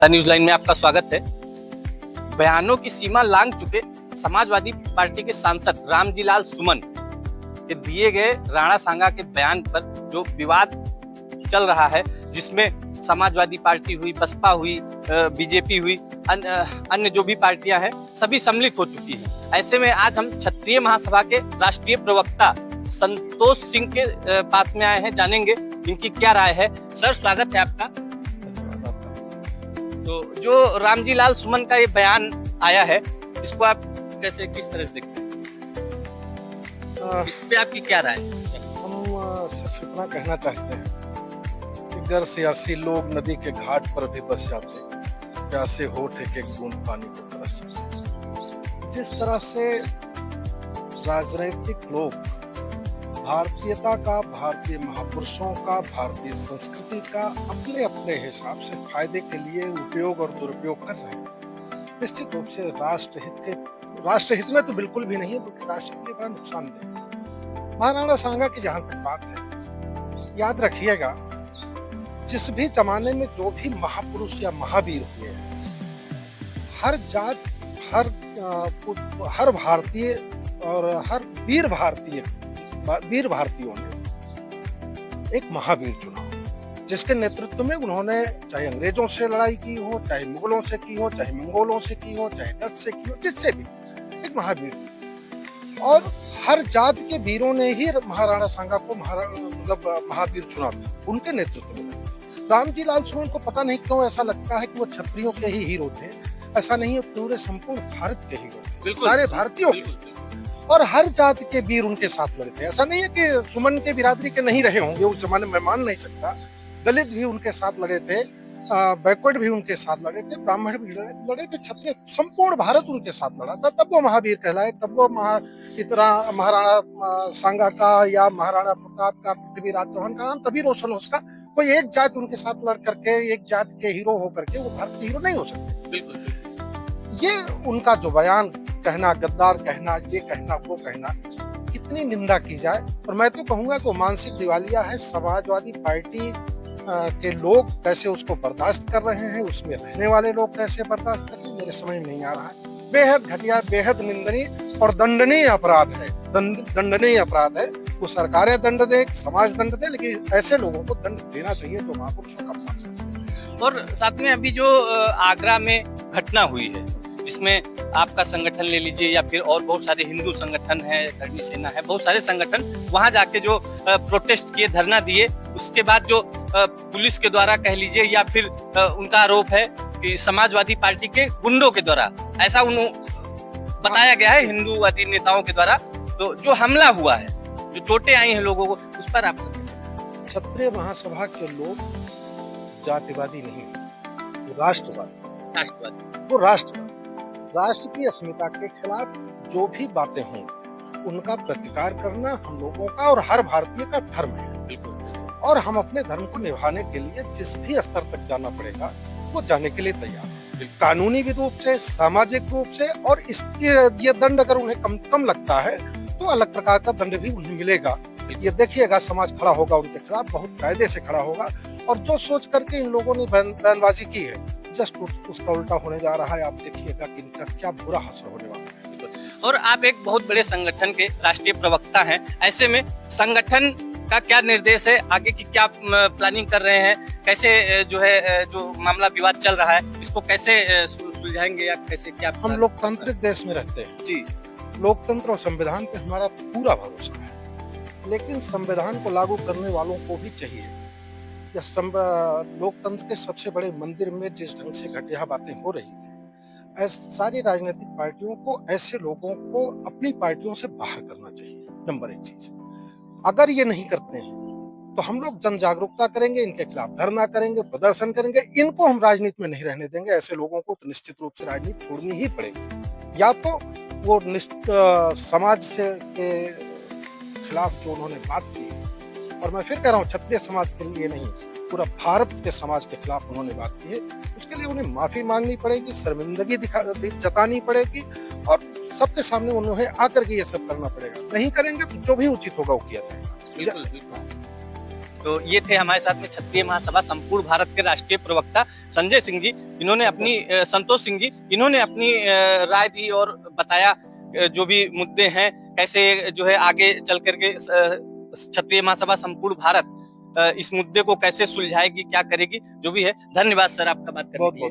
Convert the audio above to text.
News line में आपका स्वागत है। बयानों की सीमा लांघ चुके समाजवादी पार्टी के सांसद रामजी लाल सुमन के दिए गए राणा सांगा के बयान पर जो विवाद चल रहा है, जिसमें समाजवादी पार्टी हुई, बसपा हुई, बीजेपी हुई, अन्य जो भी पार्टियां हैं सभी सम्मिलित हो चुकी हैं। ऐसे में आज हम क्षत्रिय महासभा के राष्ट्रीय प्रवक्ता संतोष सिंह के पास में आए हैं, जानेंगे इनकी क्या राय है। सर, स्वागत है आपका। तो जो रामजी लाल सुमन का ये बयान आया है, इसको आप कैसे, किस तरह से देखते हैं? इस पे आपकी क्या राय है? हम सिर्फ इतना कहना चाहते हैं कि गैर सियासी लोग नदी के घाट पर भी बस जाते, प्यासे होठ एक एक बूंद पानी को तरस जाते। जिस तरह से राजनीतिक लोग भारतीयता का, भारतीय महापुरुषों का, भारतीय संस्कृति का अपने अपने हिसाब से फायदे के लिए उपयोग और दुरुपयोग कर रहे हैं, निश्चित रूप से राष्ट्रहित में तो बिल्कुल भी नहीं है, बल्कि राष्ट्र के लिए बड़ा नुकसानदेह है। महाराणा सांगा की जहां तक बात है, याद रखिएगा, जिस भी जमाने में जो भी महापुरुष या महावीर हुए हैं, हर जात, हर भारतीय और हर वीर भारतीयों ने एक महावीर चुना, जिसके नेतृत्व में उन्होंने चाहे अंग्रेजों से लड़ाई की हो, चाहे मुगलों से की हो, चाहे मंगोलों से की हो, चाहे डच से की हो, जिससे भी एक महावीर। और हर जात के वीरों ने ही महाराणा सांगा को महावीर चुना था, उनके नेतृत्व में। रामजी लाल सुमन को पता नहीं क्यों ऐसा लगता है कि वो क्षत्रियों के ही हीरो थे। ऐसा नहीं है, पूरे संपूर्ण भारत के हीरो थे, सारे भारतीयों के। और हर जात के वीर उनके साथ लड़े थे। ऐसा नहीं है कि सुमन के बिरादरी के नहीं रहे होंगे, उस जमाने में मान नहीं सकता। दलित भी उनके साथ लड़े थे, बैकवर्ड भी उनके साथ लड़े थे, ब्राह्मण भी लड़े थे, क्षत्रिय, संपूर्ण भारत उनके साथ लड़ा था। तब वो महावीर कहलाए, तब वो इतना महाराणा सांगा का या महाराणा प्रताप का, पृथ्वीराज चौहान का नाम तभी रोशन हो सका। कोई एक जात उनके साथ लड़ करके, एक जात के हीरो हो करके वो भारत के हीरो नहीं हो सकते। बिल्कुल। ये उनका जो बयान, कहना गद्दार कहना, ये कहना वो कहना, कितनी निंदा की जाए। और मैं तो कहूंगा कि मानसिक दिवालिया है। समाजवादी पार्टी के लोग कैसे उसको बर्दाश्त कर रहे हैं, उसमें रहने वाले लोग कैसे बर्दाश्त कर रहे हैं, मेरे समझ में नहीं आ रहा है। बेहद घटिया, बेहद निंदनीय और दंडनीय अपराध है। दंडनीय अपराध है। वो सरकारें दंड दे, समाज दंड दे, लेकिन ऐसे लोगों को दंड देना चाहिए जो महापुरुषों का अपमान। और साथ में अभी जो आगरा में घटना हुई है, जिसमें आपका संगठन ले लीजिए या फिर और बहुत सारे हिंदू संगठन है, करनी सेना है, बहुत सारे संगठन वहां जाके जो प्रोटेस्ट किए, धरना दिए, उसके बाद जो पुलिस के द्वारा कह लीजिए या फिर उनका आरोप है कि समाजवादी पार्टी के गुंडों के द्वारा, ऐसा बताया गया है हिंदूवादी नेताओं के द्वारा, तो जो हमला हुआ है, जो चोटें आई हैं लोगों को, उस पर आप क्षत्रिय महासभा के लोग जातिवादी नहीं, वो राष्ट्रवादी, वो राष्ट्रवादी। राष्ट्र की अस्मिता के खिलाफ जो भी बातें होंगी, उनका प्रतिकार करना हम लोगों का और हर भारतीय का धर्म है। और हम अपने धर्म को निभाने के लिए जिस भी स्तर तक जाना पड़ेगा, वो जाने के लिए तैयार हैं, कानूनी भी रूप से, सामाजिक रूप से। और इसके ये दंड अगर उन्हें कम लगता है तो अलग प्रकार का दंड भी उन्हें मिलेगा। ये देखिएगा, समाज खड़ा होगा उनके खिलाफ, बहुत कायदे से खड़ा होगा। और जो सोच करके इन लोगों ने बयानबाजी की है, जस्ट उसका उल्टा होने जा रहा है। आप देखिएगा कि इनका क्या बुरा असर होने वाला है। और आप एक बहुत बड़े संगठन के राष्ट्रीय प्रवक्ता हैं, ऐसे में संगठन का क्या निर्देश है, आगे की क्या प्लानिंग कर रहे हैं, कैसे जो मामला विवाद चल रहा है, इसको कैसे सुलझाएंगे या कैसे, क्या? हम लोकतांत्रिक देश में रहते हैं जी, लोकतंत्र और संविधान पे हमारा पूरा भरोसा है, लेकिन संविधान को लागू करने वालों को भी चाहिए। लोकतंत्र के सबसे बड़े मंदिर में जिस ढंग से घटिया बातें हो रही है, सारी राजनीतिक पार्टियों को, ऐसे लोगों को अपनी पार्टियों से बाहर करना चाहिए। नंबर एक चीज, अगर ये नहीं करते हैं तो हम लोग जन जागरूकता करेंगे, इनके खिलाफ धरना करेंगे, प्रदर्शन करेंगे। इनको हम राजनीति में नहीं रहने देंगे। ऐसे लोगों को तो निश्चित रूप से राजनीति छोड़नी ही पड़ेगी। या तो वो समाज से के खिलाफ जो उन्होंने बात की, और मैं फिर कह रहा हूँ, क्षत्रिय समाज के लिए नहीं, पूरा भारत के समाज के खिलाफ उन्होंने बात की है, उसके लिए उन्हें माफी मांगनी पड़ेगी, शर्मिंदगी जतानी पड़ेगी, और सबके सामने उन्हें आकर के ये सब करना पड़ेगा। नहीं करेंगे तो जो भी उचित होगा वो किया जाएगा। तो ये थे हमारे साथ में क्षत्रिय महासभा संपूर्ण भारत के राष्ट्रीय प्रवक्ता संजय सिंह जी। इन्होंने अपनी संतोष सिंह जी, इन्होंने अपनी राय दी और बताया जो भी मुद्दे हैं कैसे जो है आगे चल करके क्षत्रिय महासभा संपूर्ण भारत इस मुद्दे को कैसे सुलझाएगी, क्या करेगी, जो भी है। धन्यवाद सर आपका बात करने के लिए।